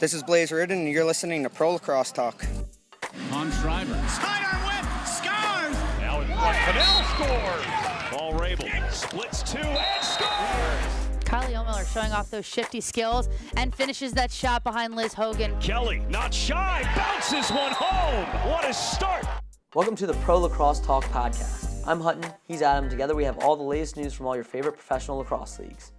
This is Blaze Ridden, and you're listening to Pro Lacrosse Talk. On Schreiber. Sidearm whip, scores! Now in front, Fidel scores! Ball Rabel, splits two and scores! Kylie O'Miller showing off those shifty skills and finishes that shot behind Liz Hogan. Kelly, not shy, bounces one home! What a start! Welcome to the Pro Lacrosse Talk podcast. I'm Hutton, he's Adam. Together we have all the latest news from all your favorite professional lacrosse leagues.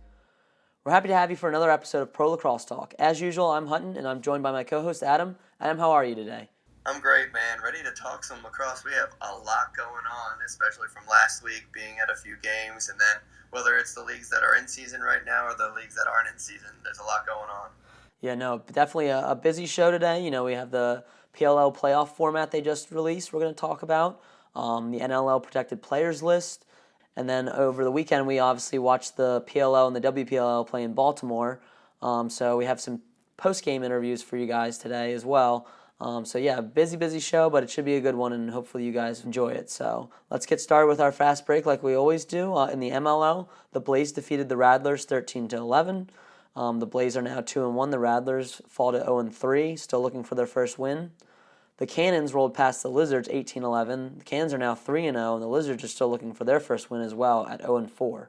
We're happy to have you for another episode of Pro Lacrosse Talk. As usual, I'm Hutton, and I'm joined by my co-host Adam. Adam, how are you today? I'm great, man. Ready to talk some lacrosse. We have a lot going on, especially from last week, being at a few games, and then whether it's the leagues that are in season right now or the leagues that aren't in season, there's a lot going on. Yeah, no, definitely a busy show today. You know, we have the PLL playoff format they just released we're going to talk about, the NLL protected players list, and then over the weekend we obviously watched the PLL and the WPLL play in Baltimore, so we have some post-game interviews for you guys today as well. So yeah, busy show, but it should be a good one, and hopefully you guys enjoy it. So let's get started with our fast break like we always do. In the MLL, the Blaze defeated the Rattlers 13-11. The Blaze are now 2-1. The Rattlers fall to 0-3, still looking for their first win. The Cannons rolled past the Lizards 18-11. The Cannons are now 3-0, and the Lizards are still looking for their first win as well at 0-4.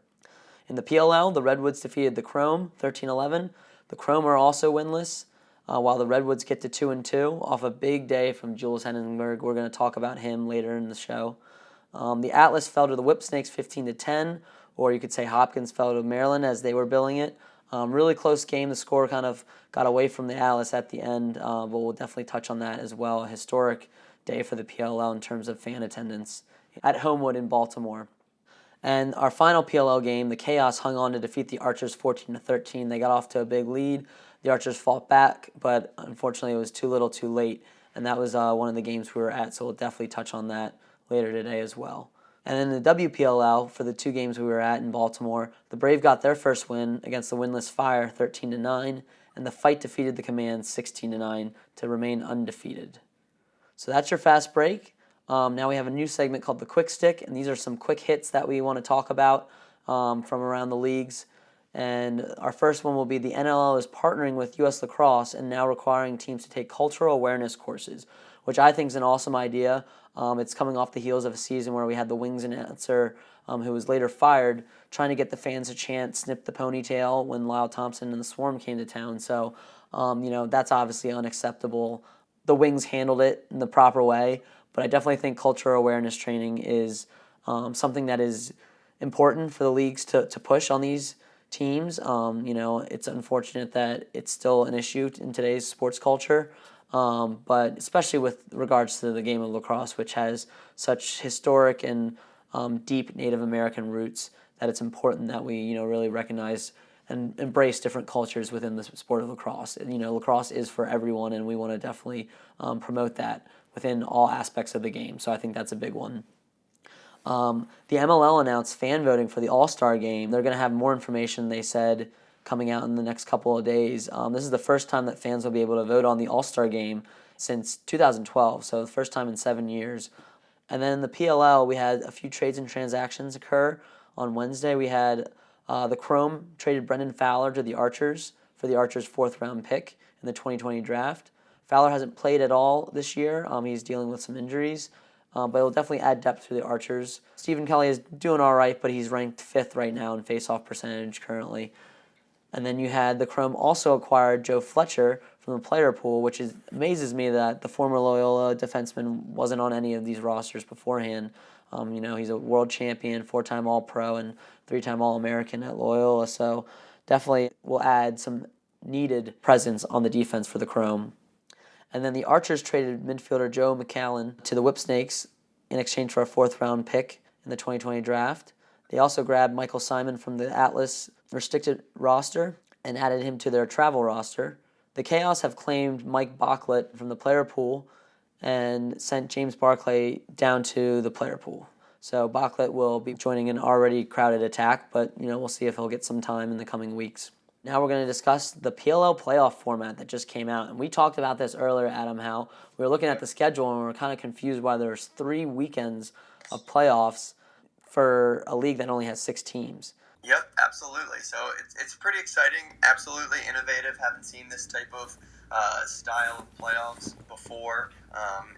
In the PLL, the Redwoods defeated the Chrome 13-11. The Chrome are also winless, while the Redwoods get to 2-2 off a big day from Jules Henningsberg. We're going to talk about him later in the show. The Atlas fell to the Whipsnakes 15-10, or you could say Hopkins fell to Maryland as they were billing it. Really close game. The score kind of got away from the Atlas at the end, but we'll definitely touch on that as well. A historic day for the PLL in terms of fan attendance at Homewood in Baltimore. And our final PLL game, the Chaos hung on to defeat the Archers 14-13. They got off to a big lead. The Archers fought back, but unfortunately it was too little too late, and that was one of the games we were at, so we'll definitely touch on that later today as well. And then the WPLL, for the two games we were at in Baltimore, the Brave got their first win against the winless Fire 13-9, and the Fight defeated the Command 16-9 to remain undefeated. So that's your fast break. Now we have a new segment called the Quick Stick, and these are some quick hits that we want to talk about from around the leagues. And our first one will be the NLL is partnering with U.S. Lacrosse and now requiring teams to take cultural awareness courses, which I think is an awesome idea. It's coming off the heels of a season where we had the Wings announcer, who was later fired, trying to get the fans to chant "Snip the Ponytail" when Lyle Thompson and the Swarm came to town. So, that's obviously unacceptable. The Wings handled it in the proper way, but I definitely think cultural awareness training is something that is important for the leagues to push on these teams. It's unfortunate that it's still an issue in today's sports culture, but especially with regards to the game of lacrosse, which has such historic and deep Native American roots, that it's important that we really recognize and embrace different cultures within the sport of lacrosse. Lacrosse is for everyone, and we want to definitely promote that within all aspects of the game. So I think that's a big one. The MLL announced fan voting for the All-Star game. They're going to have more information, they said, coming out in the next couple of days. This is the first time that fans will be able to vote on the All-Star game since 2012, so the first time in 7 years. And then in the PLL, we had a few trades and transactions occur. On Wednesday, we had the Chrome traded Brendan Fowler to the Archers for the Archers' fourth-round pick in the 2020 draft. Fowler hasn't played at all this year. He's dealing with some injuries. But it'll definitely add depth to the Archers. Stephen Kelly is doing all right, but he's ranked 5th right now in face-off percentage currently. And then you had the Chrome also acquired Joe Fletcher from the player pool, which amazes me that the former Loyola defenseman wasn't on any of these rosters beforehand. He's a world champion, 4-time All-Pro, and 3-time All-American at Loyola, so definitely will add some needed presence on the defense for the Chrome. And then the Archers traded midfielder Joe McCallan to the Whipsnakes in exchange for a 4th-round pick in the 2020 draft. They also grabbed Michael Simon from the Atlas restricted roster and added him to their travel roster. The Chaos have claimed Mike Bocklett from the player pool and sent James Barclay down to the player pool. So Bocklett will be joining an already crowded attack, but we'll see if he'll get some time in the coming weeks. Now we're going to discuss the PLL playoff format that just came out. And we talked about this earlier, Adam, how we were looking at the schedule and we were kind of confused why there's 3 weekends of playoffs for a league that only has 6 teams. Yep, absolutely. So it's pretty exciting, absolutely innovative. Haven't seen this type of style of playoffs before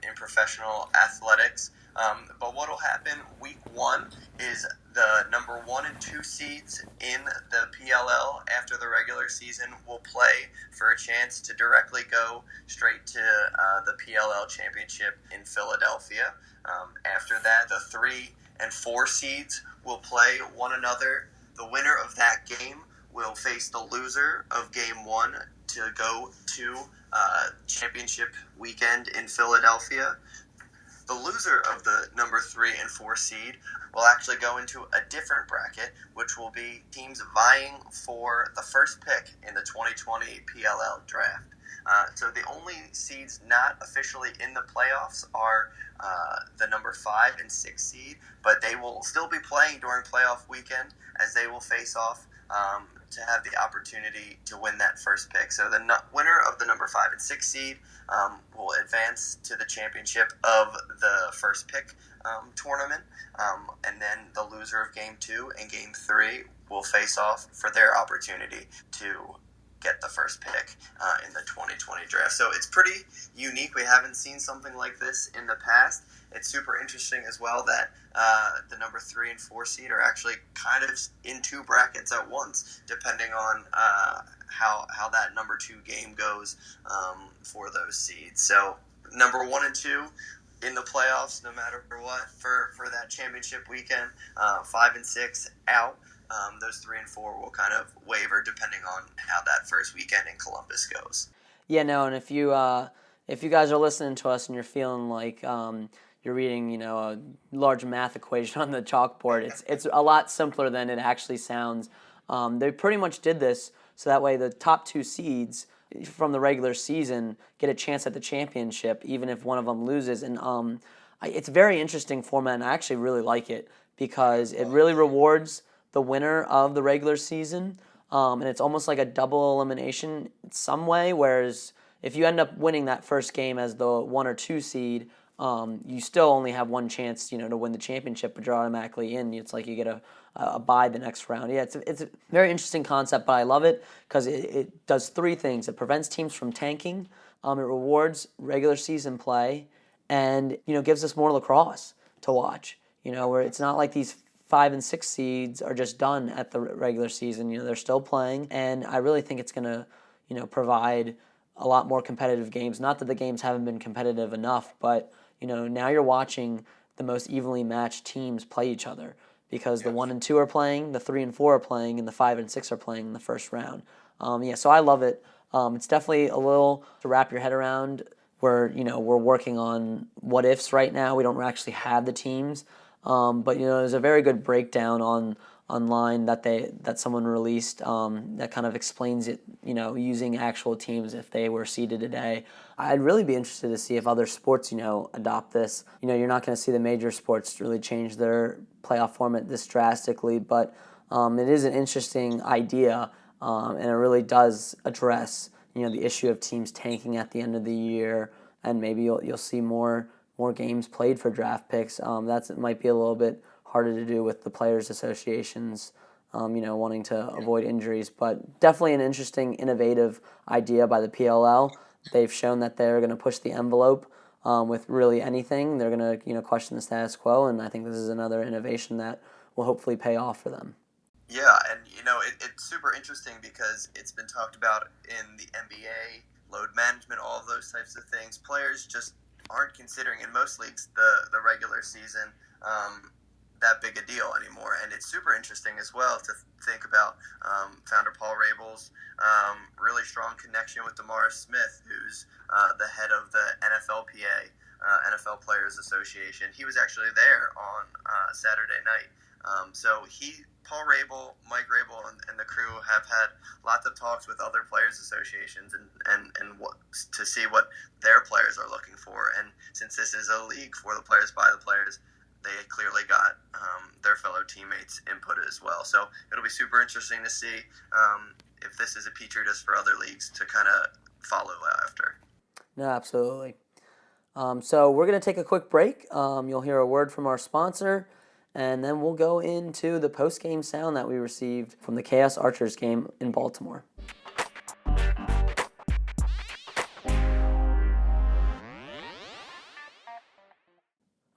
in professional athletics. But what will happen week 1 is the number 1 and 2 seeds in the PLL after the regular season will play for a chance to directly go straight to the PLL championship in Philadelphia. After that, the 3 and 4 seeds will play one another. The winner of that game will face the loser of game 1 to go to championship weekend in Philadelphia. The loser of the number 3 and 4 seed will actually go into a different bracket, which will be teams vying for the first pick in the 2020 PLL draft. So the only seeds not officially in the playoffs are the number 5 and 6 seed, but they will still be playing during playoff weekend as they will face off to have the opportunity to win that first pick. So the winner of the number 5 and 6 seed will advance to the championship of the first pick tournament, and then the loser of game 2 and game 3 will face off for their opportunity to get the first pick in the 2020 draft. So it's pretty unique. We haven't seen something like this in the past. It's super interesting as well that the number 3 and 4 seed are actually kind of in 2 brackets at once, depending on how that number 2 game goes for those seeds. So number 1 and 2 in the playoffs, no matter what, for that championship weekend. 5 and 6 out. Those 3 and 4 will kind of waver depending on how that first weekend in Columbus goes. Yeah, no, and if you guys are listening to us and you're feeling like you're reading, a large math equation on the chalkboard, it's a lot simpler than it actually sounds. They pretty much did this so that way the top 2 seeds from the regular season get a chance at the championship, even if one of them loses. And it's a very interesting format, and I actually really like it because it really rewards the winner of the regular season, and it's almost like a double elimination in some way, whereas if you end up winning that first game as the 1 or 2 seed, you still only have one chance, to win the championship, but you're automatically in. It's like you get a bye the next round. Yeah, it's a very interesting concept, but I love it because it does 3 things. It prevents teams from tanking, it rewards regular season play, and, gives us more lacrosse to watch, where it's not like these 5 and 6 seeds are just done at the regular season. They're still playing, and I really think it's going to, provide a lot more competitive games. Not that the games haven't been competitive enough, but, now you're watching the most evenly matched teams play each other because the 1 and 2 are playing, the 3 and 4 are playing, and the 5 and 6 are playing in the first round. So I love it. It's definitely a little to wrap your head around. We're working on what ifs right now. We don't actually have the teams. But there's a very good breakdown online that someone released that kind of explains it, using actual teams if they were seeded today. I'd really be interested to see if other sports, adopt this. You're not going to see the major sports really change their playoff format this drastically, but it is an interesting idea, and it really does address, the issue of teams tanking at the end of the year, and maybe you'll see more games played for draft picks. It might be a little bit harder to do with the players' associations, wanting to avoid injuries. But definitely an interesting, innovative idea by the PLL. They've shown that they're going to push the envelope with really anything. They're going to question the status quo, and I think this is another innovation that will hopefully pay off for them. Yeah, and it's super interesting because it's been talked about in the NBA, load management, all of those types of things. Players just aren't considering in most leagues the regular season that big a deal anymore, and it's super interesting as well to think about founder Paul Rabel's really strong connection with Damaris Smith, who's the head of the NFLPA, NFL Players Association. He was actually there on Saturday night. So Paul Rabel, Mike Rabel, and the crew have had lots of talks with other players' associations and what, to see what their players are looking for. And since this is a league for the players by the players, they clearly got their fellow teammates' input as well. So it'll be super interesting to see if this is a petri dish for other leagues to kind of follow after. No, absolutely. So we're going to take a quick break. You'll hear a word from our sponsor, and then we'll go into the post-game sound that we received from the Chaos Archers game in Baltimore.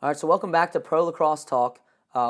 All right, so welcome back to Pro Lacrosse Talk.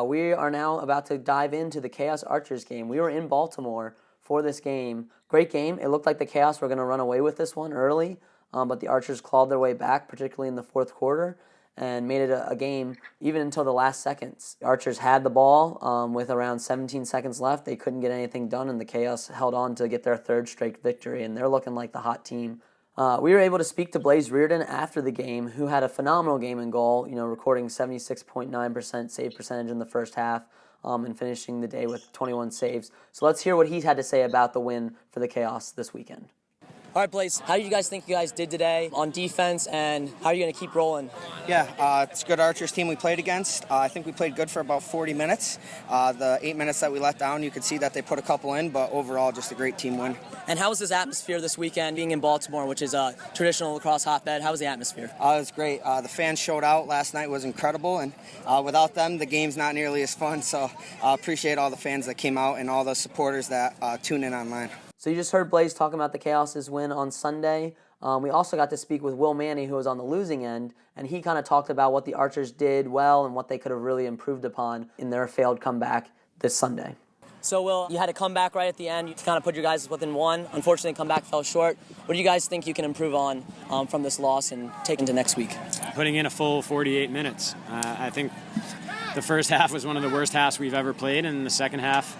We are now about to dive into the Chaos Archers game. We were in Baltimore for this game. Great game. It looked like the Chaos were going to run away with this one early, but the Archers clawed their way back, particularly in the fourth quarter, and made it a game even until the last seconds. The Archers had the ball with around 17 seconds left. They couldn't get anything done, and the Chaos held on to get their third straight victory, and they're looking like the hot team. We were able to speak to Blaze Reardon after the game, who had a phenomenal game in goal, recording 76.9% save percentage in the first half and finishing the day with 21 saves. So let's hear what he had to say about the win for the Chaos this weekend. All right, Blaze, how do you guys think you guys did today on defense, and how are you going to keep rolling? Yeah, it's a good Archers team we played against. I think we played good for about 40 minutes. The 8 minutes that we let down, you could see that they put a couple in, but overall just a great team win. And how was this atmosphere this weekend, being in Baltimore, which is a traditional lacrosse hotbed? How was the atmosphere? It was great. The fans showed out last night. Was incredible, and without them, the game's not nearly as fun. So I appreciate all the fans that came out and all the supporters that tune in online. So you just heard Blaze talking about the Chaos' win on Sunday. We also got to speak with Will Manny, who was on the losing end, and he kind of talked about what the Archers did well and what they could have really improved upon in their failed comeback this Sunday. So, Will, you had a comeback right at the end. You kind of put your guys within one. Unfortunately, comeback fell short. What do you guys think you can improve on from this loss and take into next week? Putting in a full 48 minutes. I think the first half was one of the worst halves we've ever played, and in the second half,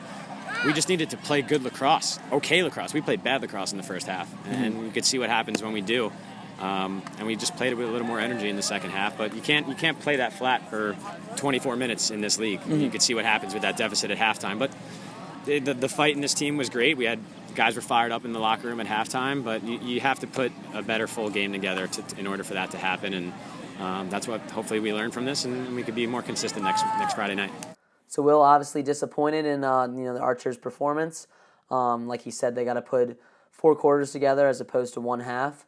we just needed to play good lacrosse, okay lacrosse. We played bad lacrosse in the first half, and you could see what happens when we do. And we just played it with a little more energy in the second half. But you can't play that flat for 24 minutes in this league. You could see what happens with that deficit at halftime. But the fight in this team was great. Guys were fired up in the locker room at halftime, but you have to put a better full game together in order for that to happen. And that's what hopefully we learn from this, and we could be more consistent next Friday night. So Will obviously disappointed in the Archers' performance. Like he said, they got to put 4 quarters together as opposed to one half.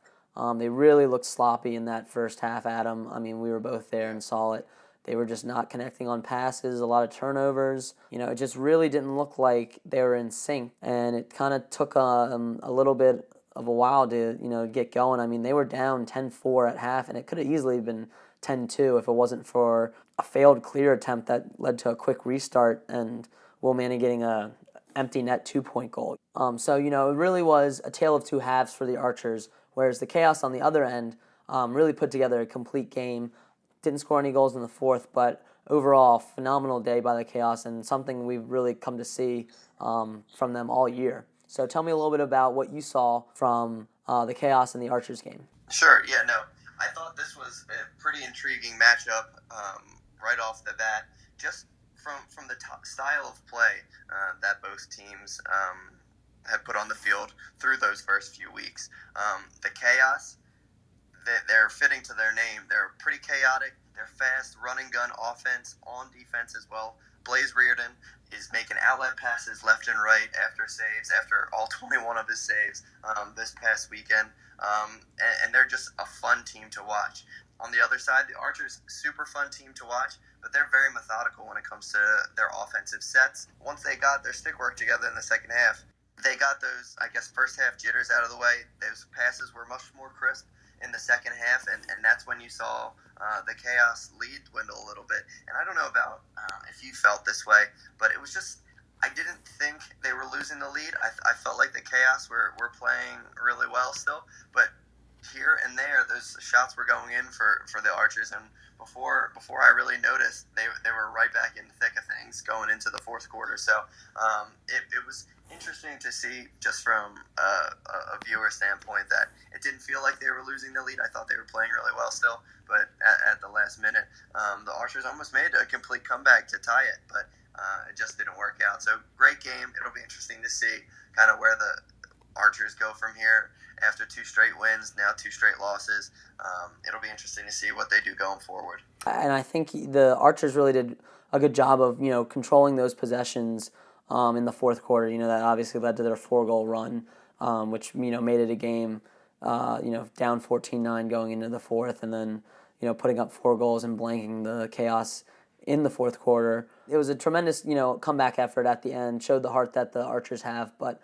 They really looked sloppy in that first half, Adam. I mean, we were both there and saw it. They were just not connecting on passes, a lot of turnovers. It just really didn't look like they were in sync. And it kind of took a little bit of a while to get going. I mean, they were down 10-4 at half, and it could have easily been 10-2 if it wasn't for a failed clear attempt that led to a quick restart and Will Manny getting a empty net 2-point goal. So it really was a tale of two halves for the Archers, whereas the Chaos on the other end really put together a complete game. Didn't score any goals in the fourth, but overall, phenomenal day by the Chaos and something we've really come to see from them all year. So tell me a little bit about what you saw from the Chaos and the Archers game. Sure, yeah, no. I thought this was a pretty intriguing matchup right off the bat, just from the style of play that both teams had put on the field through those first few weeks. The Chaos, they're fitting to their name. They're pretty chaotic. They're fast, running gun offense, on defense as well. Blaze Reardon is making outlet passes left and right after saves, after all 21 of his saves this past weekend. And they're just a fun team to watch. On the other side, the Archers, super fun team to watch, but they're very methodical when it comes to their offensive sets. Once they got their stick work together in the second half, they got those, first half jitters out of the way. Those passes were much more crisp in the second half, and that's when you saw the Chaos lead dwindle a little bit. And I don't know about if you felt this way, but it was just, I didn't think they were losing the lead. I felt like the Chaos were playing really well still, but here and there, those shots were going in for the Archers, and before I really noticed, they were right back in the thick of things going into the fourth quarter. So it was interesting to see, just from a viewer standpoint, that it didn't feel like they were losing the lead. I thought they were playing really well still, but at the last minute, the Archers almost made a complete comeback to tie it, but it just didn't work out. So great game. It'll be interesting to see kind of where the Archers go from here. After 2 straight wins, now 2 straight losses, it'll be interesting to see what they do going forward. And I think the Archers really did a good job of controlling those possessions in the fourth quarter. That obviously led to their 4-goal run, which made it a game down 14-9 going into the fourth, and then putting up 4 goals and blanking the Chaos in the fourth quarter. It was a tremendous, comeback effort at the end, showed the heart that the Archers have, but,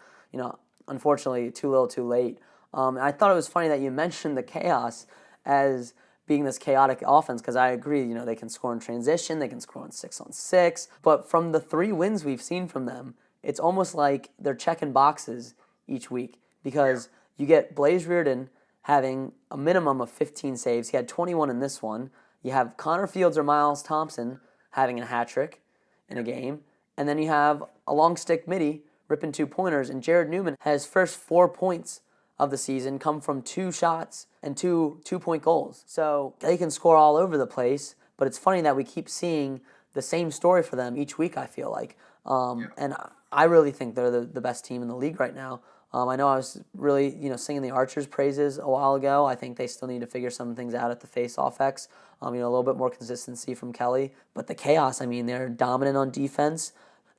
unfortunately, too little too late. I thought it was funny that you mentioned the chaos as being this chaotic offense, because I agree, they can score in transition, they can score on 6-on-6, but from the 3 wins we've seen from them, it's almost like they're checking boxes each week, because you get Blaze Reardon having a minimum of 15 saves. He had 21 in this one. You have Connor Fields or Miles Thompson having a hat trick in a game, and then you have a long stick midi ripping 2-pointers, and Jared Newman has first 4 points of the season come from 2 shots and 2 2-point goals. So they can score all over the place, but it's funny that we keep seeing the same story for them each week, I feel like. And I really think they're the best team in the league right now. I know I was really, singing the Archers' praises a while ago. I think they still need to figure some things out at the face-off X. A little bit more consistency from Kelly. But the chaos, they're dominant on defense.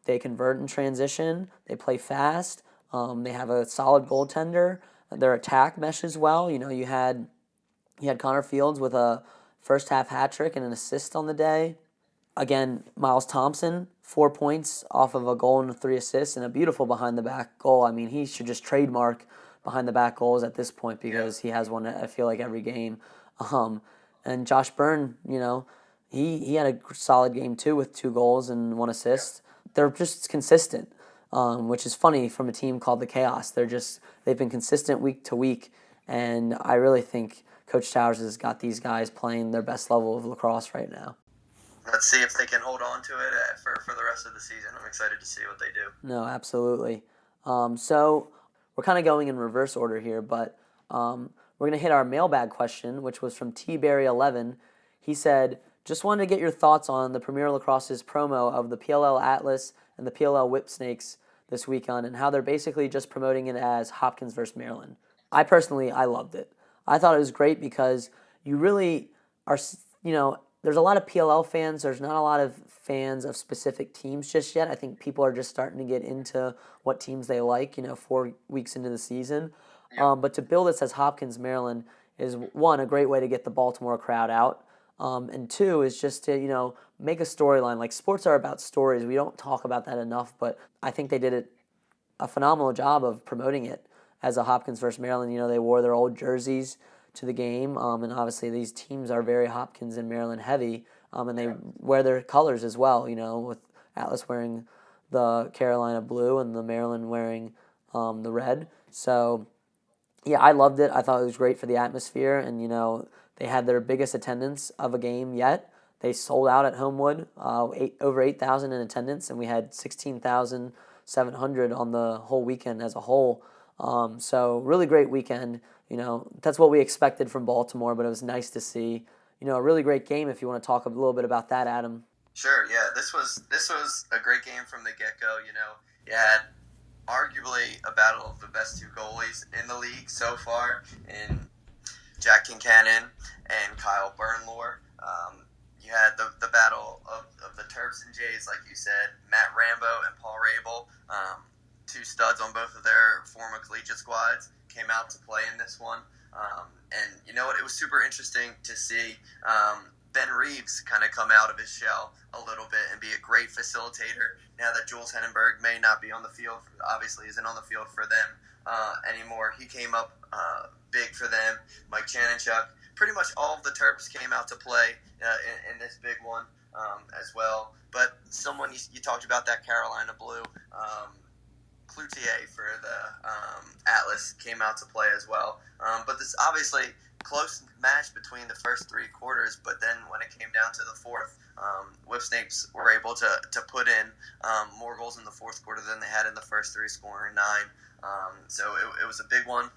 They convert in transition. They play fast. They have a solid goaltender. Their attack meshes well. You had Connor Fields with a first half hat trick and an assist on the day. Again, Miles Thompson, 4 points off of a goal and 3 assists, and a beautiful behind the back goal. He should just trademark behind the back goals at this point, because he has one, I feel like, every game. And Josh Byrne, he had a solid game too with 2 goals and 1 assist. They're just consistent. Which is funny from a team called the Chaos. They've been consistent week to week, and I really think Coach Towers has got these guys playing their best level of lacrosse right now. Let's see if they can hold on to it for the rest of the season. I'm excited to see what they do. No, absolutely. So we're kind of going in reverse order here, but we're going to hit our mailbag question, which was from T-Berry11. He said, just wanted to get your thoughts on the Premier Lacrosse's promo of the PLL Atlas and the PLL Whipsnakes this weekend, and how they're basically just promoting it as Hopkins versus Maryland. I loved it. I thought it was great because you really are, there's a lot of PLL fans. There's not a lot of fans of specific teams just yet. I think people are just starting to get into what teams they like, 4 weeks into the season. But to build this as Hopkins, Maryland is, 1, a great way to get the Baltimore crowd out. And 2 is just to, make a storyline. Like, sports are about stories. We don't talk about that enough, but I think they did a phenomenal job of promoting it as a Hopkins versus Maryland. They wore their old jerseys to the game, and obviously these teams are very Hopkins and Maryland heavy, and they wear their colors as well, with Atlas wearing the Carolina blue and the Maryland wearing the red. So, yeah, I loved it. I thought it was great for the atmosphere, and, they had their biggest attendance of a game yet. They sold out at Homewood, over 8,000 in attendance, and we had 16,700 on the whole weekend as a whole. So really great weekend. That's what we expected from Baltimore, but it was nice to see, a really great game. If you want to talk a little bit about that, Adam. Sure. Yeah, this was a great game from the get-go. You had arguably a battle of the best 2 goalies in the league so far in Jack Kincannon and Kyle Bernlohr. You had the battle of the Terps and Jays, like you said, Matt Rambo and Paul Rabel, 2 studs on both of their former collegiate squads, came out to play in this one. And you know what? It was super interesting to see Ben Reeves kind of come out of his shell a little bit and be a great facilitator. Now that Jules Hennenberg may not be on the field, obviously isn't on the field for them anymore. He came up big for them. Mike Chanenchuk. Pretty much all of the Terps came out to play in this big one as well. But someone you talked about, that Carolina blue, Cloutier for the Atlas came out to play as well. But this obviously close match between the first 3 quarters, but then when it came down to the fourth, Whipsnakes were able to put in more goals in the fourth quarter than they had in the first 3, scoring 9. So it was a big one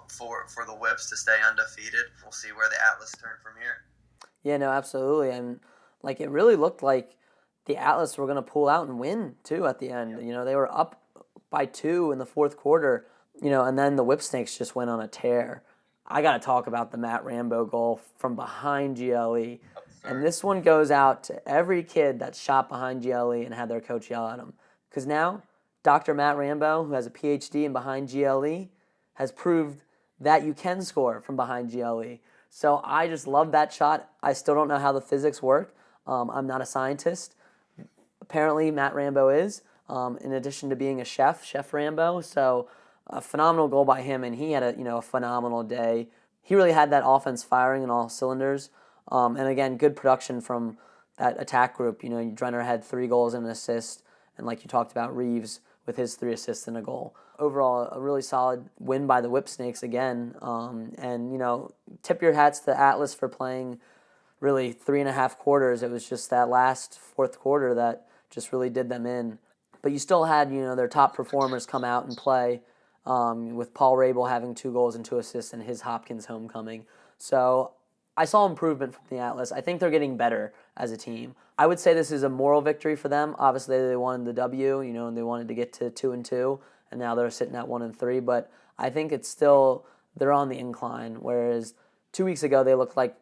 for the Whips to stay undefeated. We'll see where the Atlas turn from here. Yeah, no, absolutely. And it really looked like the Atlas were going to pull out and win too at the end. They were up by 2 in the fourth quarter, and then the Whipsnakes just went on a tear. I got to talk about the Matt Rambo goal from behind GLE. And this one goes out to every kid that shot behind GLE and had their coach yell at him. Because now, Dr. Matt Rambo, who has a PhD in behind GLE, has proved that you can score from behind GLE. So I just love that shot. I still don't know how the physics work, I'm not a scientist. Apparently, Matt Rambo is, in addition to being a Chef Rambo. So a phenomenal goal by him, and he had a phenomenal day. He really had that offense firing in all cylinders. And again, good production from that attack group. Drenner had 3 goals and an assist, and like you talked about, Reeves with his 3 assists and a goal. Overall, a really solid win by the Whipsnakes again. And tip your hats to Atlas for playing really 3.5 quarters. It was just that last fourth quarter that just really did them in. But you still had, their top performers come out and play, with Paul Rabel having 2 goals and 2 assists in his Hopkins homecoming. So I saw improvement from the Atlas. I think they're getting better as a team. I would say this is a moral victory for them. Obviously, they wanted the W, and they wanted to get to 2-2, and now they're sitting at 1-3. But I think it's still, they're on the incline, whereas 2 weeks ago they looked like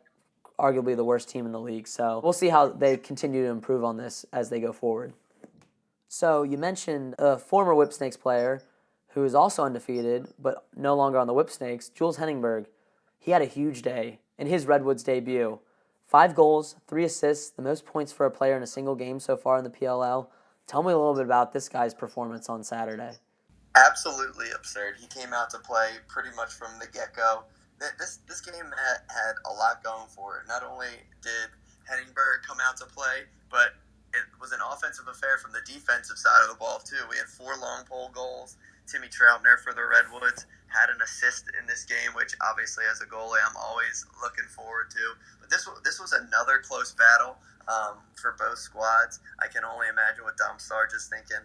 arguably the worst team in the league. So we'll see how they continue to improve on this as they go forward. So you mentioned a former Whipsnakes player who is also undefeated, but no longer on the Whipsnakes, Jules Henningberg. He had a huge day in his Redwoods debut. 5 goals, 3 assists, the most points for a player in a single game so far in the PLL. Tell me a little bit about this guy's performance on Saturday. Absolutely absurd. He came out to play pretty much from the get-go. This game had a lot going for it. Not only did Henningberg come out to play, but it was an offensive affair from the defensive side of the ball, too. We had 4 long pole goals. Timmy Troutner for the Redwoods had an assist in this game, which obviously as a goalie I'm always looking forward to. But this was another close battle for both squads. I can only imagine what Dom Sarge is thinking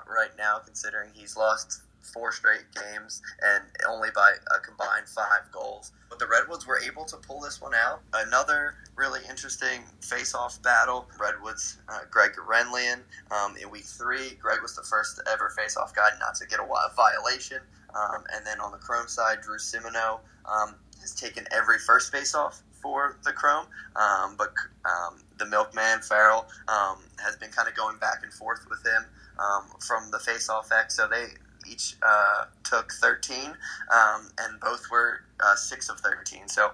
right now, considering he's lost 4 straight games and only by a combined 5 goals. But the Redwoods were able to pull this one out. Another really interesting face-off battle. Redwoods, Greg Renlian. In week 3, Greg was the first ever face-off guy not to get a violation. And then on the Chrome side, Drew Simoneau has taken every first face-off for the Chrome. But the Milkman, Farrell, has been kind of going back and forth with him from the face-off X. So they each took 13, and both were 6 of 13. So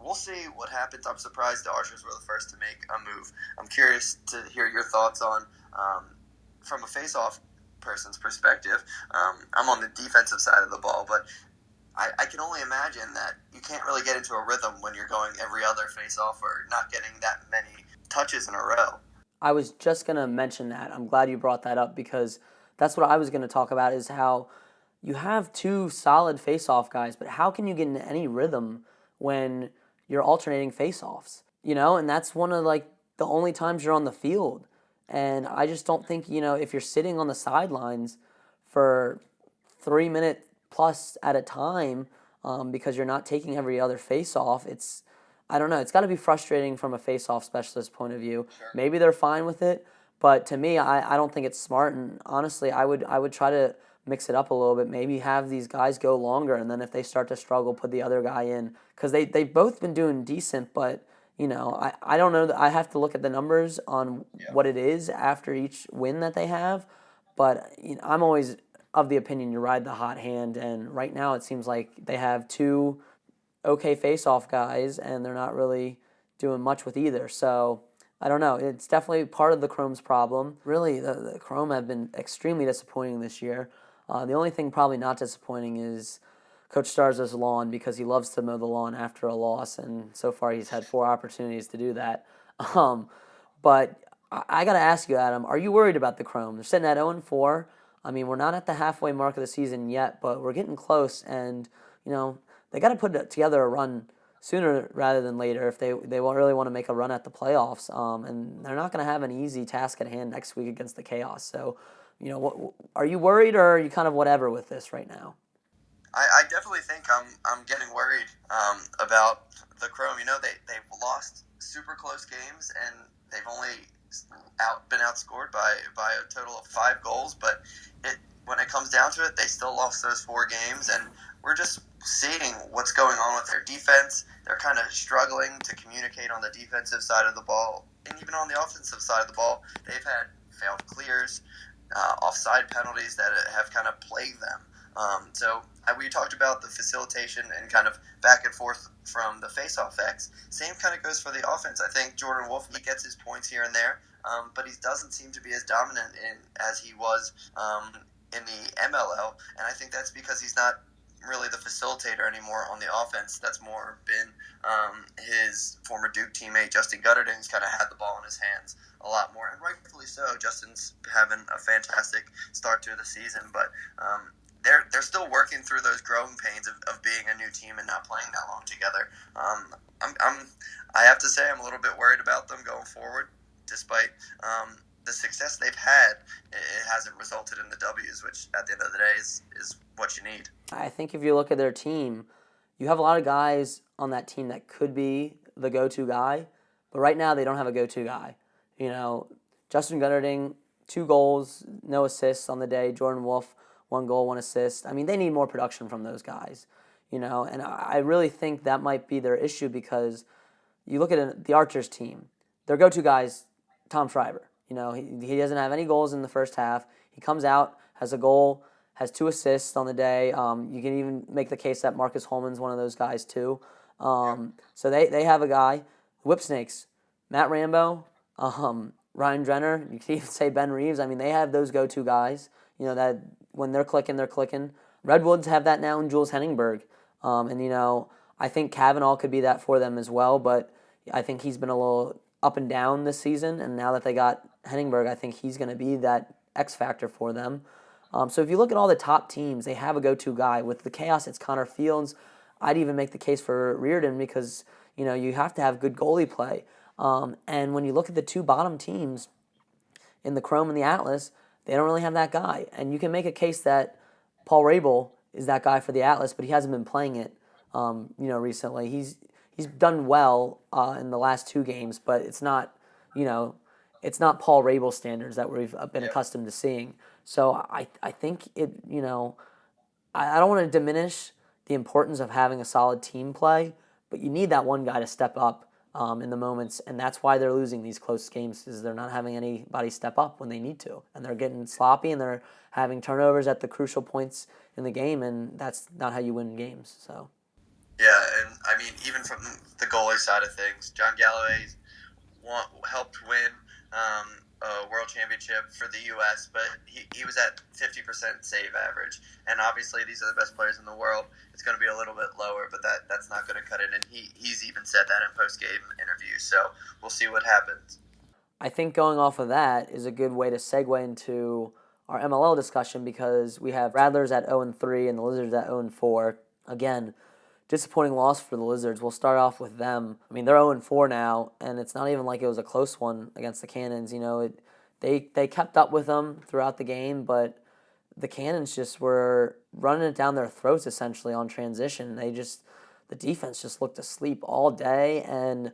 we'll see what happens. I'm surprised the Archers were the first to make a move. I'm curious to hear your thoughts on, from a face-off person's perspective. I'm on the defensive side of the ball, but I can only imagine that you can't really get into a rhythm when you're going every other face-off or not getting that many touches in a row. I was just going to mention that. I'm glad you brought that up because that's what I was going to talk about, is how you have 2 solid face-off guys, but how can you get into any rhythm when you're alternating face-offs? And that's one of the only times you're on the field. And I just don't think, if you're sitting on the sidelines for 3 minutes plus at a time because you're not taking every other face-off, I don't know. It's got to be frustrating from a face-off specialist point of view. Sure. Maybe they're fine with it. But to me, I don't think it's smart, and honestly, I would try to mix it up a little bit. Maybe have these guys go longer, and then if they start to struggle, put the other guy in. Because they've both been doing decent, but, I don't know. I have to look at the numbers on what it is after each win that they have. But I'm always of the opinion you ride the hot hand, and right now it seems like they have 2 okay face-off guys, and they're not really doing much with either. So I don't know. It's definitely part of the Chrome's problem. Really, the Chrome have been extremely disappointing this year. The only thing probably not disappointing is Coach Starza's lawn, because he loves to mow the lawn after a loss, and so far he's had 4 opportunities to do that. But I got to ask you, Adam, are you worried about the Chrome? They're sitting at 0-4. I mean, we're not at the halfway mark of the season yet, but we're getting close, and, they got to put together a run sooner rather than later if they really want to make a run at the playoffs. And they're not going to have an easy task at hand next week against the Chaos. So, are you worried, or are you kind of whatever with this right now? I definitely think I'm getting worried about the Chrome. They've lost super close games, and they've only been outscored by a total of 5 goals. But when it comes down to it, they still lost those 4 games, and we're just seeing what's going on with their defense. They're kind of struggling to communicate on the defensive side of the ball, and even on the offensive side of the ball, they've had failed clears, offside penalties that have kind of plagued them. So we talked about the facilitation and kind of back and forth from the face-off X. Same kind of goes for the offense. I think Jordan Wolf, he gets his points here and there, but he doesn't seem to be as dominant as he was in the MLL, and I think that's because he's not really the facilitator anymore on the offense. That's more been his former Duke teammate Justin Gutterton, who's kind of had the ball in his hands a lot more, and rightfully so. Justin's having a fantastic start to the season, but they're still working through those growing pains of being a new team and not playing that long together. I have to say I'm a little bit worried about them going forward, despite the success they've had. It hasn't resulted in the W's, which at the end of the day is what you need. I think if you look at their team, you have a lot of guys on that team that could be the go-to guy, but right now they don't have a go-to guy. You know, Justin Gutterton, 2 goals, no assists on the day. Jordan Wolf, 1 goal, 1 assist. I mean, they need more production from those guys, you know, and I really think that might be their issue because you look at the Archers team, their go-to guy's Tom Schreiber. You know, he doesn't have any goals in the first half. He comes out, has a goal, has 2 assists on the day. You can even make the case that Marcus Holman's one of those guys too. So they have a guy. Whipsnakes, Matt Rambo, Ryan Drenner, you can even say Ben Reeves. I mean, they have those go-to guys, you know, that when they're clicking, they're clicking. Redwoods have that now in Jules Henningberg. And, you know, I think Kavanaugh could be that for them as well, but I think he's been a little up and down this season, and now that they got Henningberg, I think he's going to be that X factor for them. So if you look at all the top teams, they have a go-to guy. With the Chaos, it's Connor Fields. I'd even make the case for Reardon because, you know, you have to have good goalie play. And when you look at the 2 bottom teams in the Chrome and the Atlas, they don't really have that guy. And you can make a case that Paul Rabel is that guy for the Atlas, but he hasn't been playing it, you know, recently. He's done well in the last 2 games, but it's not, you know, it's not Paul Rabel standards that we've been accustomed to seeing. So I think it, you know, I don't want to diminish the importance of having a solid team play, but you need that one guy to step up in the moments, and that's why they're losing these close games, is they're not having anybody step up when they need to, and they're getting sloppy, and they're having turnovers at the crucial points in the game, and that's not how you win games. So. Yeah, and I mean, even from the goalie side of things, John Galloway helped win a world championship for the U.S., but he was at 50% save average. And obviously, these are the best players in the world. It's going to be a little bit lower, but that's not going to cut it. And he's even said that in post-game interviews. So we'll see what happens. I think going off of that is a good way to segue into our MLL discussion because we have Rattlers at 0-3 and the Lizards at 0-4. Again, disappointing loss for the Lizards. We'll start off with them. I mean, they're 0-4 now, and it's not even like it was a close one against the Cannons. You know, they kept up with them throughout the game, but the Cannons just were running it down their throats essentially on transition. The defense just looked asleep all day, and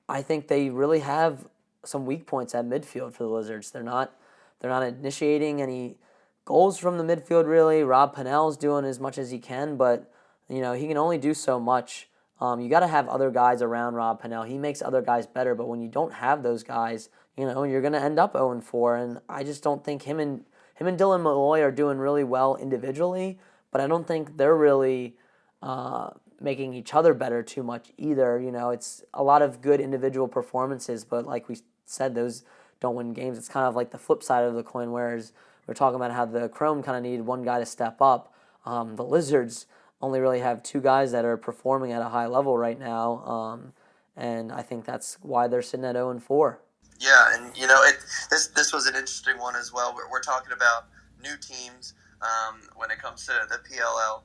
I think they really have some weak points at midfield for the Lizards. They're not initiating any goals from the midfield really. Rob Pennell's doing as much as he can, but you know, he can only do so much. You got to have other guys around Rob Pennell. He makes other guys better, but when you don't have those guys, you know, you're going to end up 0-4. And I just don't think him and Dylan Malloy are doing really well individually, but I don't think they're really making each other better too much either. You know, it's a lot of good individual performances, but like we said, those don't win games. It's kind of like the flip side of the coin, whereas we're talking about how the Chrome kind of need one guy to step up. The Lizards only really have 2 guys that are performing at a high level right now, and I think that's why they're sitting at 0-4. Yeah, and you know, this was an interesting one as well. We're talking about new teams when it comes to the PLL.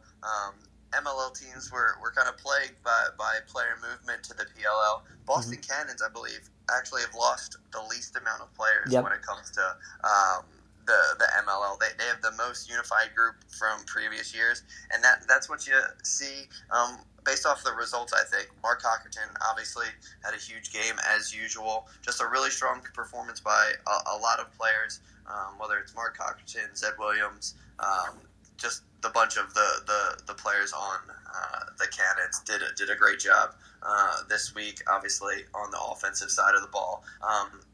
MLL teams were kind of plagued by player movement to the PLL. Boston Cannons, I believe, actually have lost the least amount of players when it comes to the MLL. They have the most unified group from previous years, and that's what you see based off the results. I think Mark Cockerton obviously had a huge game as usual. Just a really strong performance by a lot of players, whether it's Mark Cockerton, Zed Williams, just the bunch of the players on the Cannons did a great job. this week, obviously on the offensive side of the ball.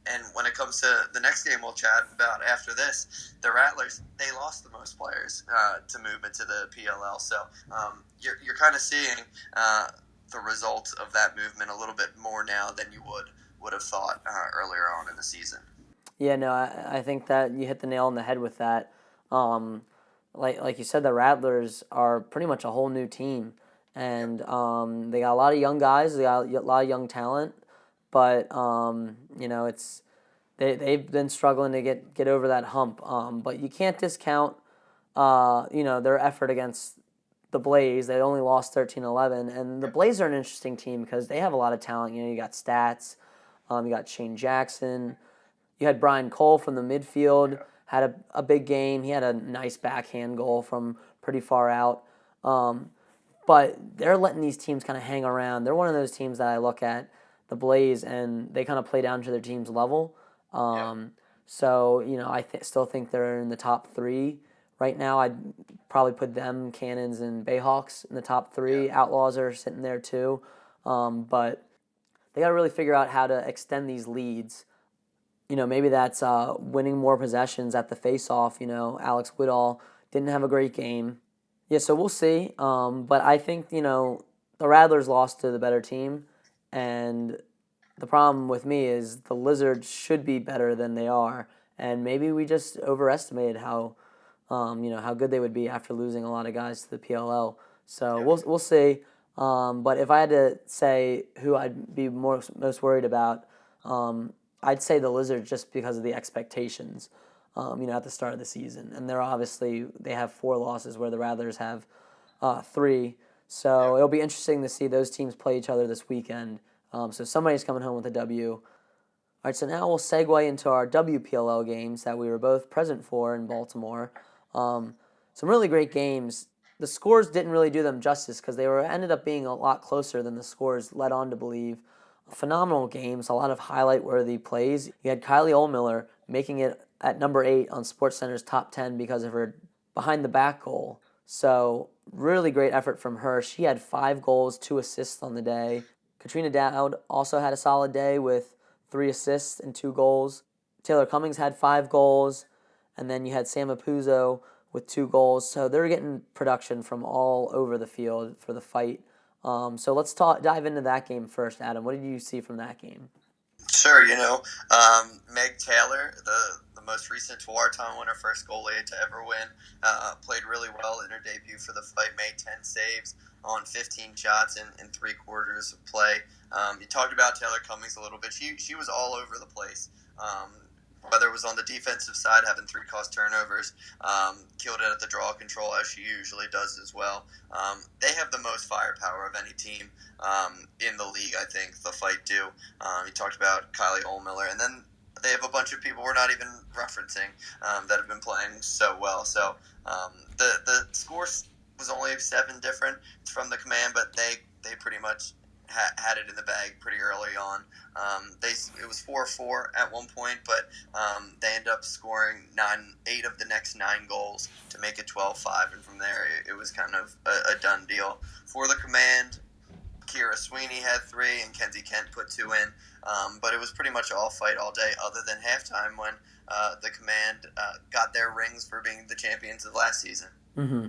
And when it comes to the next game we'll chat about after this, the Rattlers, they lost the most players to move into the PLL. So you're kind of seeing the results of that movement a little bit more now than you would have thought earlier on in the season. Yeah, no, I think that you hit the nail on the head with that. Like you said, the Rattlers are pretty much a whole new team, and they got a lot of young guys, they got a lot of young talent, but it's they've been struggling to get over that hump. But you can't discount their effort against the Blaze. They only lost 13-11, and the Blaze are an interesting team because they have a lot of talent. You got Stats, you got Shane Jackson. You had Brian Cole from the midfield, had a big game. He had a nice backhand goal from pretty far out. But they're letting these teams kind of hang around. They're one of those teams that I look at, the Blaze, and they kind of play down to their team's level. So, I still think they're in the top 3 right now. I'd probably put them, Cannons, and Bayhawks in the top 3. Yeah. Outlaws are sitting there too. But they got to really figure out how to extend these leads. Maybe that's winning more possessions at the face-off. Alex Woodall didn't have a great game. Yeah, so we'll see. But I think, the Rattlers lost to the better team. And the problem with me is the Lizards should be better than they are. And maybe we just overestimated how good they would be after losing a lot of guys to the PLL. So we'll see. But if I had to say who I'd be most worried about, I'd say the Lizards just because of the expectations, at the start of the season. And they have 4 losses where the Rattlers have 3. So it'll be interesting to see those teams play each other this weekend. So somebody's coming home with a W. All right, so now we'll segue into our WPLL games that we were both present for in Baltimore. Some really great games. The scores didn't really do them justice because they ended up being a lot closer than the scores led on to believe. Phenomenal games, a lot of highlight-worthy plays. You had Kylie Ohlmiller making it at number 8 on SportsCenter's top 10 because of her behind-the-back goal. So really great effort from her. She had 5 goals, 2 assists on the day. Katrina Dowd also had a solid day with 3 assists and 2 goals. Taylor Cummings had 5 goals. And then you had Sam Apuzzo with 2 goals. So they're getting production from all over the field for the fight. So let's dive into that game first, Adam. What did you see from that game? Sure, Meg Taylor, the most recent Tuarton winner, first goalie to ever win, played really well in her debut for the fight, made 10 saves on 15 shots in 3 quarters of play. You talked about Taylor Cummings a little bit. She was all over the place. Whether it was on the defensive side, having 3 cost turnovers, killed it at the draw control as she usually does as well. They have the most firepower of any team in the league, I think, the fight do. You talked about Kylie Ohlmiller, and then they have a bunch of people we're not even referencing that have been playing so well. So the score was only 7 different from the Command, but they pretty much had it in the bag pretty early on. It was 4-4 at one point, but they ended up scoring 8 of the next 9 goals to make it 12-5, and from there it was kind of a done deal. For the Command, Kira Sweeney had 3 and Kenzie Kent put 2 in, but it was pretty much all fight all day other than halftime when the Command got their rings for being the champions of last season. Mm-hmm.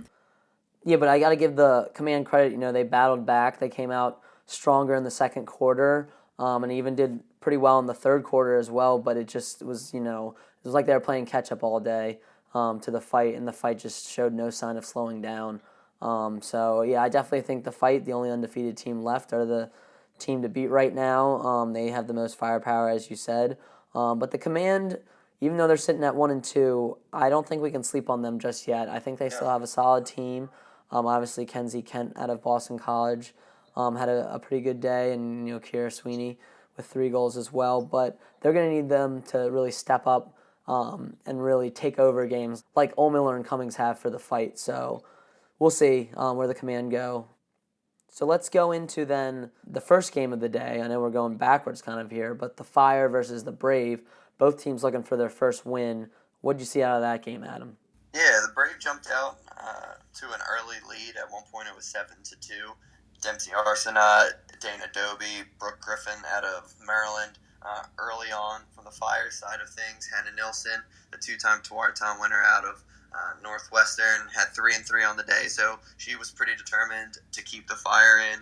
Yeah, but I got to give the Command credit. They battled back. They came out stronger in the second quarter, and even did pretty well in the third quarter as well, but it just was, it was like they were playing catch-up all day to the fight, and the fight just showed no sign of slowing down. So, yeah, I definitely think the fight, the only undefeated team left, are the team to beat right now. They have the most firepower, as you said. But the Command, even though they're sitting at 1-2, I don't think we can sleep on them just yet. I think they still have a solid team. Obviously, Kenzie Kent out of Boston College had a pretty good day, and Kira Sweeney with 3 goals as well. But they're going to need them to really step up and really take over games like Ohlmiller and Cummings have for the fight. So we'll see where the Command go. So let's go into then the first game of the day. I know we're going backwards kind of here, but the Fire versus the Brave. Both teams looking for their first win. What did you see out of that game, Adam? Yeah, the Brave jumped out to an early lead. At one point it was 7-2. Dempsey Arsenault Dana Doby, Brooke Griffin out of Maryland. Early on from the Fire side of things, Hannah Nilsson, the two-time Tewaaraton winner out of Northwestern, had 3 and 3 on the day, so she was pretty determined to keep the Fire in.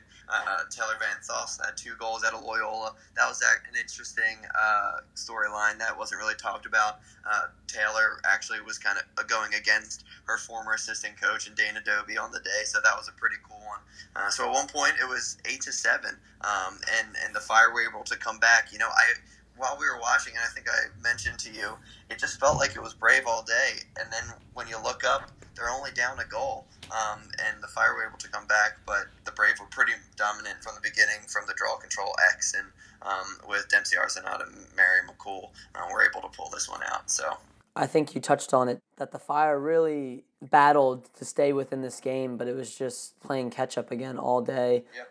Taylor Van Thost had 2 goals out of Loyola. That was an interesting storyline that wasn't really talked about. Taylor actually was kind of going against her former assistant coach and Dana Doby on the day, so that was a pretty cool one. So at one point it was 8-7, and the Fire were able to come back. While we were watching, and I think I mentioned to you, it just felt like it was Brave all day. And then when you look up, they're only down a goal. And the Fire were able to come back, but the Brave were pretty dominant from the beginning, from the draw control X, and with Dempsey Arsenault and Mary McCool, were able to pull this one out. So I think you touched on it, that the Fire really battled to stay within this game, but it was just playing catch-up again all day. Yep.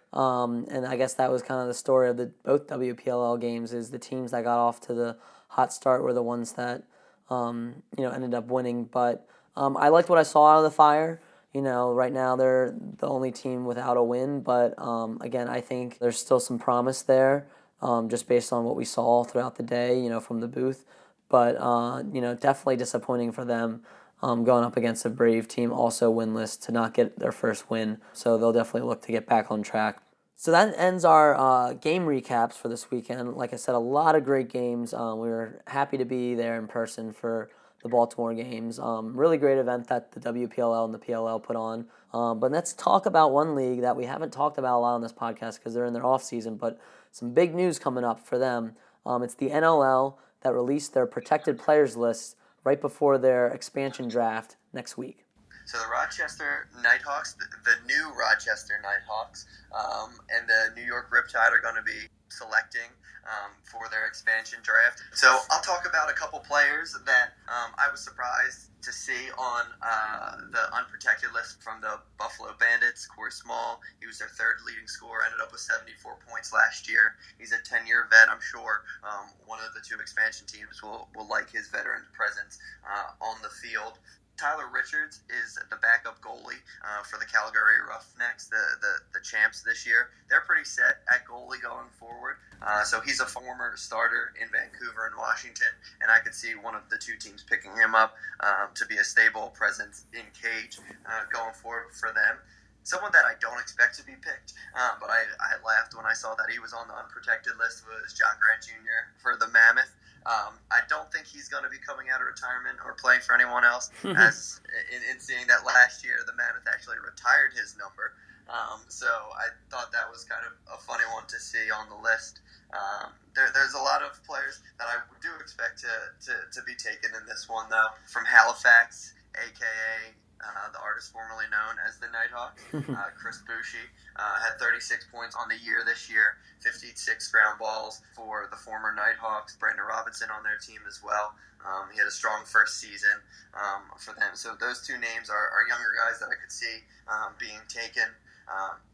And I guess that was kind of the story of both WPLL games, is the teams that got off to the hot start were the ones that ended up winning. But I liked what I saw out of the Fire. Right now they're the only team without a win, but again, I think there's still some promise there, just based on what we saw throughout the day, from the booth. But, definitely disappointing for them going up against a Brave team, also winless, to not get their first win. So they'll definitely look to get back on track. So that ends our game recaps for this weekend. Like I said, a lot of great games. We were happy to be there in person for the Baltimore games. Really great event that the WPLL and the PLL put on. But let's talk about one league that we haven't talked about a lot on this podcast because they're in their off season, but some big news coming up for them. It's the NLL that released their protected players list right before their expansion draft next week. So the Rochester Nighthawks, the new Rochester Nighthawks, and the New York Riptide are going to be selecting for their expansion draft. So I'll talk about a couple players that I was surprised to see on the unprotected list from the Buffalo Bandits. Corey Small, he was their 3rd leading scorer, ended up with 74 points last year. He's a 10-year vet. I'm sure one of the 2 expansion teams will like his veteran presence on the field. Tyler Richards is the backup goalie for the Calgary Roughnecks, the champs this year. They're pretty set at goalie going forward. So he's a former starter in Vancouver and Washington, and I could see one of the 2 teams picking him up to be a stable presence in cage going forward for them. Someone that I don't expect to be picked, but I laughed when I saw that he was on the unprotected list, was John Grant Jr. for the Mammoth. I don't think he's going to be coming out of retirement or playing for anyone else, as in seeing that last year the Mammoth actually retired his number. So I thought that was kind of a funny one to see on the list. There's a lot of players that I do expect to be taken in this one, though. From Halifax, a.k.a. The artist formerly known as the Nighthawks, Chris Bushi, had 36 points on the year this year, 56 ground balls for the former Nighthawks. Brandon Robinson on their team as well. He had a strong first season for them. So those 2 names are younger guys that I could see being taken.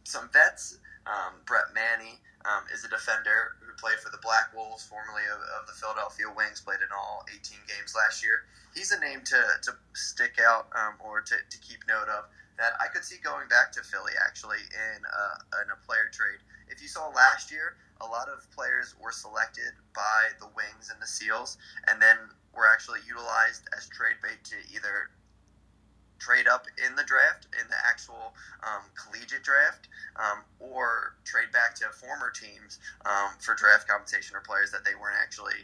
Some vets, Brett Manny is a defender who played for the Black Wolves, formerly of the Philadelphia Wings, played in all 18 games last year. He's a name to stick out or to keep note of that I could see going back to Philly, actually, in a player trade. If you saw last year, a lot of players were selected by the Wings and the Seals, and then were actually utilized as trade bait to either trade up in the draft, in the actual collegiate draft, or trade back to former teams for draft compensation or players that they weren't actually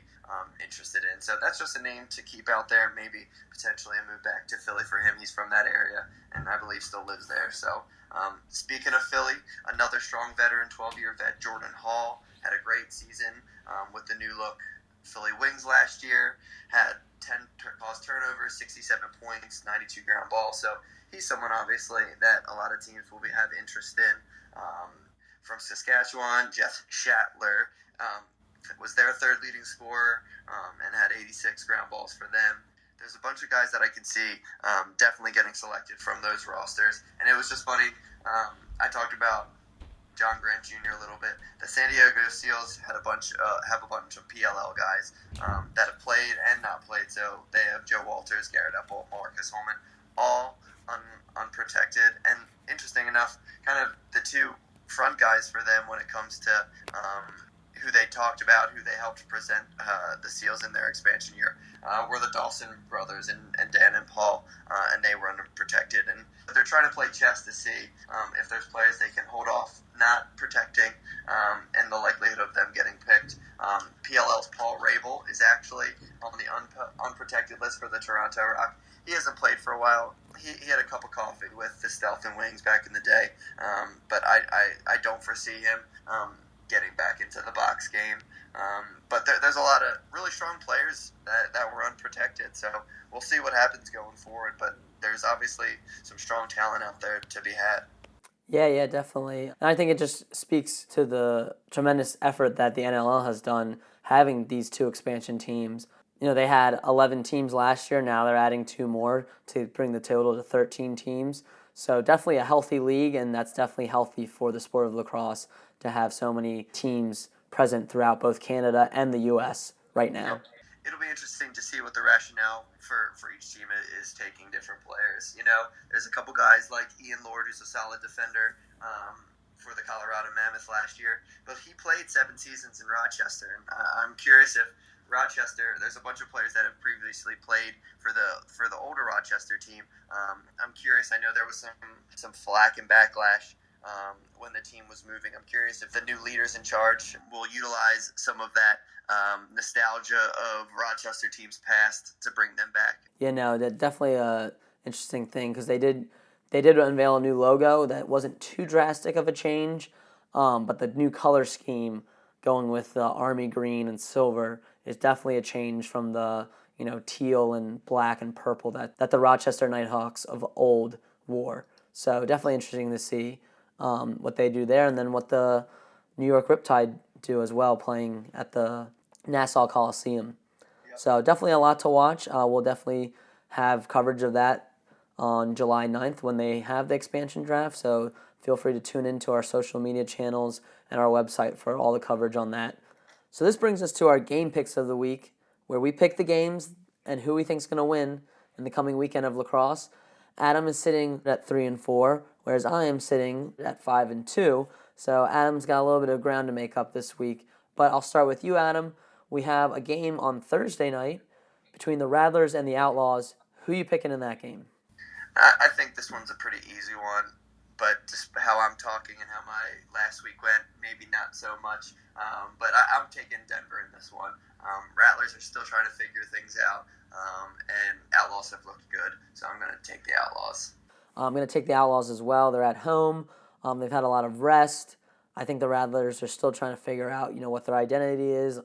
interested in. So that's just a name to keep out there. Maybe potentially a move back to Philly for him. He's from that area, and I believe still lives there. So speaking of Philly, another strong veteran, 12-year vet, Jordan Hall, had a great season with the new look Philly Wings last year, had 10 caused turnovers, 67 points, 92 ground balls. So he's someone, obviously, that a lot of teams will have interest in. From Saskatchewan, Jeff Shatler was their 3rd leading scorer and had 86 ground balls for them. There's a bunch of guys that I can see definitely getting selected from those rosters. And it was just funny. I talked about John Grant Jr. a little bit. The San Diego Seals had have a bunch of PLL guys that have played and not played. So they have Joe Walters, Garrett Epple, Marcus Holman, all unprotected. And interesting enough, kind of the 2 front guys for them when it comes to who they talked about, who they helped present the Seals in their expansion year, were the Dawson brothers and Dan and Paul, and they were unprotected. And they're trying to play chess to see if there's players they can hold off not protecting, and the likelihood of them getting picked. PLL's Paul Rabel is actually on the unprotected list for the Toronto Rock. He hasn't played for a while. He had a cup of coffee with the Stealth and Wings back in the day, but I don't foresee him getting back into the box game. But there's a lot of really strong players that were unprotected, so we'll see what happens going forward. But there's obviously some strong talent out there to be had. Yeah, definitely. And I think it just speaks to the tremendous effort that the NLL has done having these two expansion teams. You know, they had 11 teams last year. Now they're adding 2 more to bring the total to 13 teams. So definitely a healthy league, and that's definitely healthy for the sport of lacrosse to have so many teams present throughout both Canada and the U.S. right now. It'll be interesting to see what the rationale for each team is taking different players. You know, there's a couple guys like Ian Lord, who's a solid defender for the Colorado Mammoth last year, but he played 7 seasons in Rochester, and I'm curious if Rochester, there's a bunch of players that have previously played for the older Rochester team. I'm curious. I know there was some flack and backlash when the team was moving. I'm curious if the new leaders in charge will utilize some of that nostalgia of Rochester teams past to bring them back. Yeah, no, that's definitely a interesting thing because they did unveil a new logo that wasn't too drastic of a change, but the new color scheme going with the army green and silver is definitely a change from the teal and black and purple that the Rochester Nighthawks of old wore. So definitely interesting to see what they do there, and then what the New York Riptide do as well, playing at the Nassau Coliseum. Yep. So definitely a lot to watch. We'll definitely have coverage of that on July 9th when they have the expansion draft. So feel free to tune into our social media channels and our website for all the coverage on that. So this brings us to our game picks of the week, where we pick the games and who we think is going to win in the coming weekend of lacrosse. Adam is sitting at 3-4, whereas I am sitting at 5-2. So Adam's got a little bit of ground to make up this week. But I'll start with you, Adam. We have a game on Thursday night between the Rattlers and the Outlaws. Who are you picking in that game? I think this one's a pretty easy one, but just how I'm talking and how my last week went, maybe not so much. But I'm taking Denver in this one. Rattlers are still trying to figure things out, and Outlaws have looked good, so I'm going to take the Outlaws. I'm going to take the Outlaws as well. They're at home. They've had a lot of rest. I think the Rattlers are still trying to figure out, what their identity is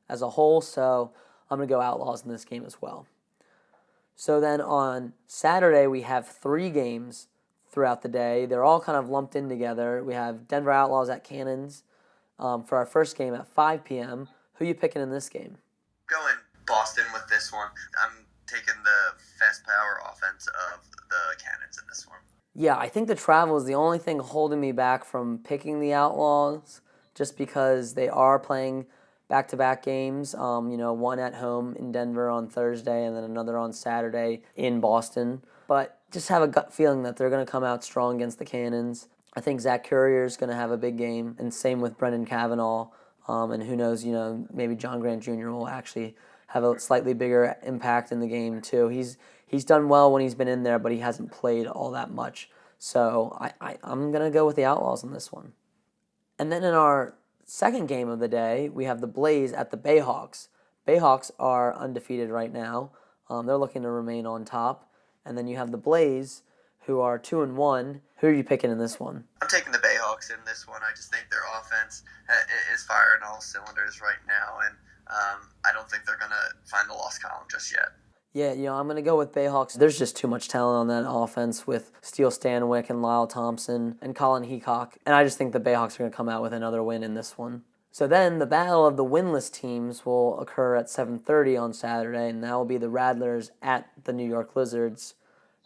as a whole. So I'm going to go Outlaws in this game as well. So then on Saturday, we have 3 games throughout the day. They're all kind of lumped in together. We have Denver Outlaws at Cannons for our first game at 5 p.m. Who are you picking in this game? Going Boston with this one. I'm taking the fast power offense of the Cannons in this one. Yeah, I think the travel is the only thing holding me back from picking the Outlaws, just because they are playing back-to-back games, one at home in Denver on Thursday and then another on Saturday in Boston. But just have a gut feeling that they're going to come out strong against the Cannons. I think Zach Courier is going to have a big game, and same with Brendan Cavanaugh. And who knows, maybe John Grant Jr. will actually have a slightly bigger impact in the game too. He's done well when he's been in there, but he hasn't played all that much. So I'm going to go with the Outlaws in this one. And then in our second game of the day, we have the Blaze at the Bayhawks. Bayhawks are undefeated right now. They're looking to remain on top. And then you have the Blaze, who are 2-1. Who are you picking in this one? I'm taking the Bayhawks in this one. I just think their offense is firing all cylinders right now, and I don't think they're going to find the lost column just yet. Yeah, I'm going to go with Bayhawks. There's just too much talent on that offense with Steele Stanwyck and Lyle Thompson and Colin Heacock. And I just think the Bayhawks are going to come out with another win in this one. So then the battle of the winless teams will occur at 7:30 on Saturday, and that will be the Rattlers at the New York Lizards.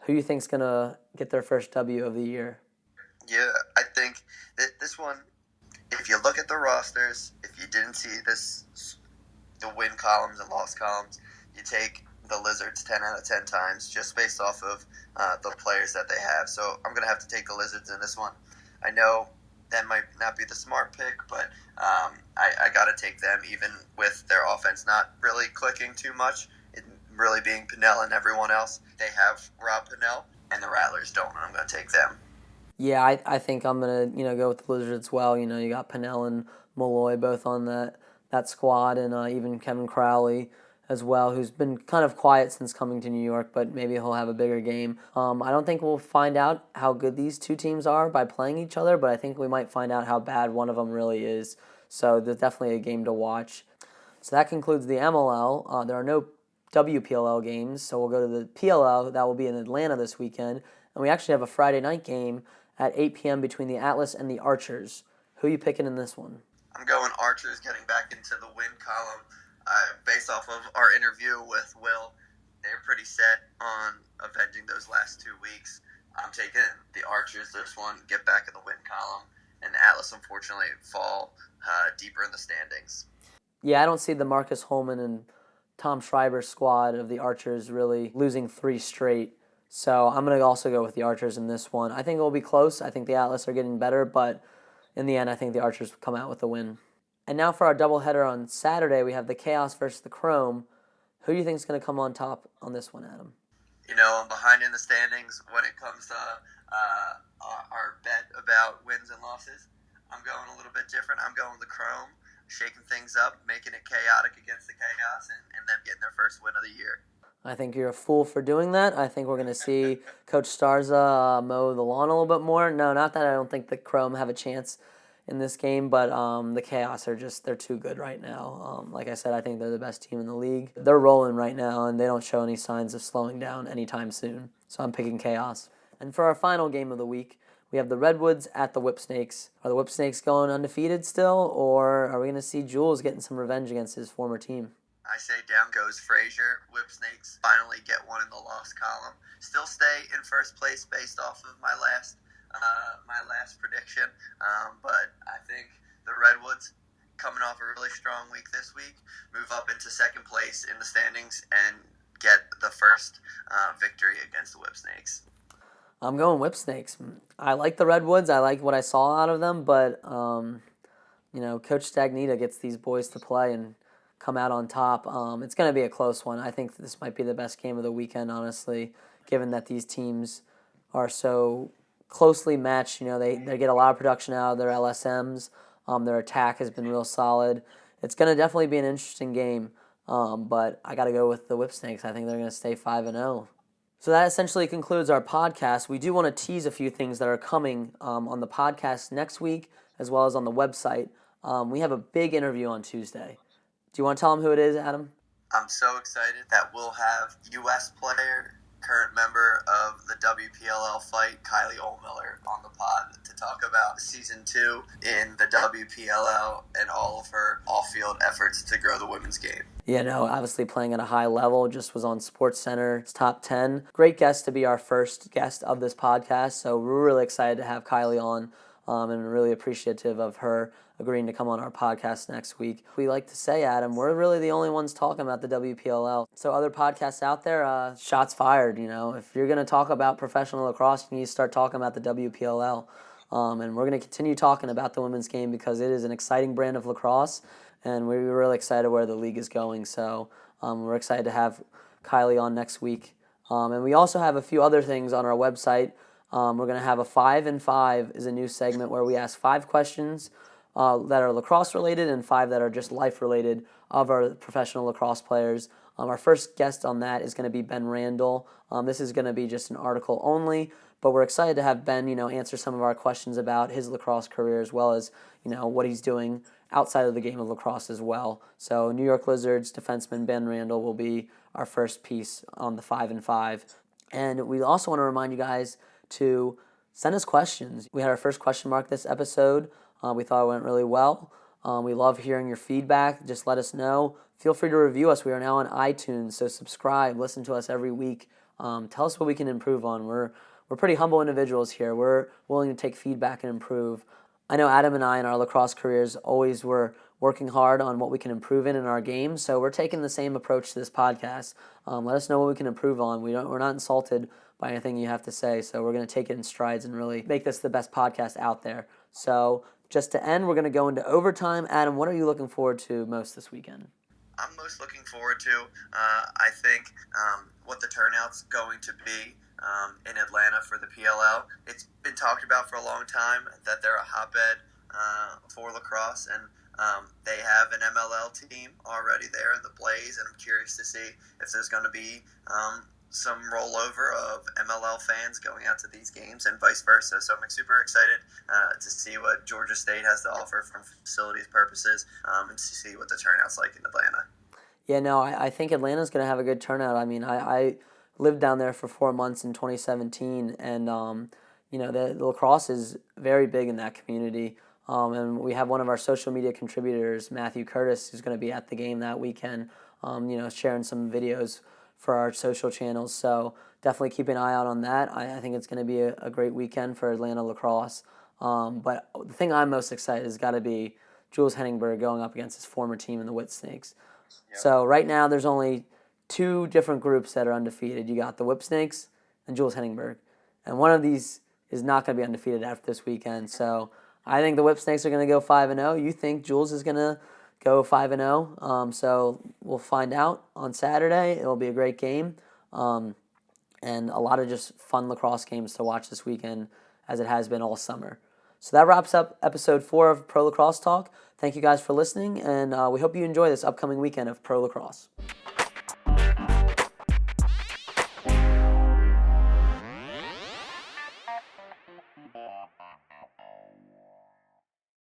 Who do you think is going to get their first W of the year? Yeah, I think that this one, if you look at the rosters, if you didn't see the win columns and loss columns, you take the Lizards 10 out of 10 times just based off of the players that they have. So I'm going to have to take the Lizards in this one. I know that might not be the smart pick, but I got to take them even with their offense not really clicking too much, it really being Pinnell and everyone else. They have Rob Pinnell, and the Rattlers don't, and I'm going to take them. Yeah, I think I'm going to go with the Blizzards as well. You got Pinnell and Malloy both on that squad, and even Kevin Crowley as well, who's been kind of quiet since coming to New York, but maybe he'll have a bigger game. I don't think we'll find out how good these two teams are by playing each other, but I think we might find out how bad one of them really is. So there's definitely a game to watch. So that concludes the MLL. There are no WPLL games, so we'll go to the PLL. That will be in Atlanta this weekend. And we actually have a Friday night game at 8 p.m. between the Atlas and the Archers. Who are you picking in this one? I'm going Archers, getting back into the win column. Based off of our interview with Will, they're pretty set on avenging those last 2 weeks. I'm taking the Archers this one, get back in the win column, and the Atlas, unfortunately, fall deeper in the standings. Yeah, I don't see the Marcus Holman and Tom Schreiber squad of the Archers really losing 3 straight. So I'm going to also go with the Archers in this one. I think it will be close. I think the Atlas are getting better, but in the end, I think the Archers come out with the win. And now for our doubleheader on Saturday, we have the Chaos versus the Chrome. Who do you think is going to come on top on this one, Adam? I'm behind in the standings when it comes to our bet about wins and losses. I'm going a little bit different. I'm going the Chrome, shaking things up, making it chaotic against the Chaos, and them getting their first win of the year. I think you're a fool for doing that. I think we're going to see Coach Starza mow the lawn a little bit more. No, not that I don't think the Chrome have a chance in this game, but the Chaos they're too good right now. Like I said, I think they're the best team in the league. They're rolling right now, and they don't show any signs of slowing down anytime soon. So I'm picking Chaos. And for our final game of the week, we have the Redwoods at the Whipsnakes. Are the Whipsnakes going undefeated still, or are we going to see Jules getting some revenge against his former team? I say down goes Frazier. Whipsnakes finally get one in the loss column. Still stay in first place based off of my last prediction. But I think the Redwoods, coming off a really strong week this week, move up into second place in the standings and get the first victory against the Whipsnakes. I'm going Whipsnakes. I like the Redwoods. I like what I saw out of them, but Coach Stagnita gets these boys to play and come out on top. It's going to be a close one. I think this might be the best game of the weekend, honestly, given that these teams are so closely matched. They get a lot of production out of their LSMs. Their attack has been real solid. It's going to definitely be an interesting game, but I got to go with the Whipsnakes. I think they're going to stay 5-0. So that essentially concludes our podcast. We do want to tease a few things that are coming on the podcast next week, as well as on the website. We have a big interview on Tuesday. Do you want to tell them who it is, Adam? I'm so excited that we'll have U.S. player, current member of the WPLL fight, Kylie Ohlmiller, on the pod to talk about Season 2 in the WPLL and all of her off-field efforts to grow the women's game. Yeah, no, obviously playing at a high level, just was on SportsCenter's top 10. Great guest to be our first guest of this podcast, so we're really excited to have Kylie on and really appreciative of her agreeing to come on our podcast next week. We like to say, Adam, we're really the only ones talking about the WPLL. So other podcasts out there, shots fired, If you're going to talk about professional lacrosse, you need to start talking about the WPLL. And we're going to continue talking about the women's game because it is an exciting brand of lacrosse, and we're really excited where the league is going. So we're excited to have Kylie on next week. And we also have a few other things on our website. We're going to have a 5 and 5 is a new segment where we ask 5 questions that are lacrosse related and 5 that are just life related of our professional lacrosse players. Our first guest on that is going to be Ben Randall. This is going to be just an article only, but we're excited to have Ben, answer some of our questions about his lacrosse career as well as, what he's doing outside of the game of lacrosse as well. So New York Lizards defenseman Ben Randall will be our first piece on the 5 and 5. And we also want to remind you guys to send us questions. We had our first question mark this episode. We thought it went really well. We love hearing your feedback. Just let us know. Feel free to review us. We are now on iTunes, so subscribe. Listen to us every week. Tell us what we can improve on. We're pretty humble individuals here. We're willing to take feedback and improve. I know Adam and I in our lacrosse careers always were working hard on what we can improve in our game, so we're taking the same approach to this podcast. Let us know what we can improve on. We're not insulted by anything you have to say. So we're going to take it in strides and really make this the best podcast out there. So just to end, we're going to go into overtime. Adam, what are you looking forward to most this weekend? I'm most looking forward to, I think, what the turnout's going to be in Atlanta for the PLL. It's been talked about for a long time that they're a hotbed for lacrosse, and they have an MLL team already there in the Blaze, and I'm curious to see if there's going to be some rollover of MLL fans going out to these games and vice versa. So I'm super excited to see what Georgia State has to offer from facilities purposes and to see what the turnout's like in Atlanta. Yeah, no, I think Atlanta's going to have a good turnout. I mean, I lived down there for 4 months in 2017, and the lacrosse is very big in that community. And we have one of our social media contributors, Matthew Curtis, who's going to be at the game that weekend, sharing some videos for our social channels. So definitely keep an eye out on that. I think it's going to be a great weekend for Atlanta lacrosse. But the thing I'm most excited has got to be Jules Henningberg going up against his former team in the Whipsnakes. Yep. So right now there's only 2 different groups that are undefeated. You got the Whipsnakes and Jules Henningberg. And one of these is not going to be undefeated after this weekend. So I think the Whipsnakes are going to go 5-0. You think Jules is going to go 5-0. So we'll find out on Saturday. It'll be a great game. And a lot of just fun lacrosse games to watch this weekend, as it has been all summer. So that wraps up episode 4 of Pro Lacrosse Talk. Thank you guys for listening, and we hope you enjoy this upcoming weekend of Pro Lacrosse.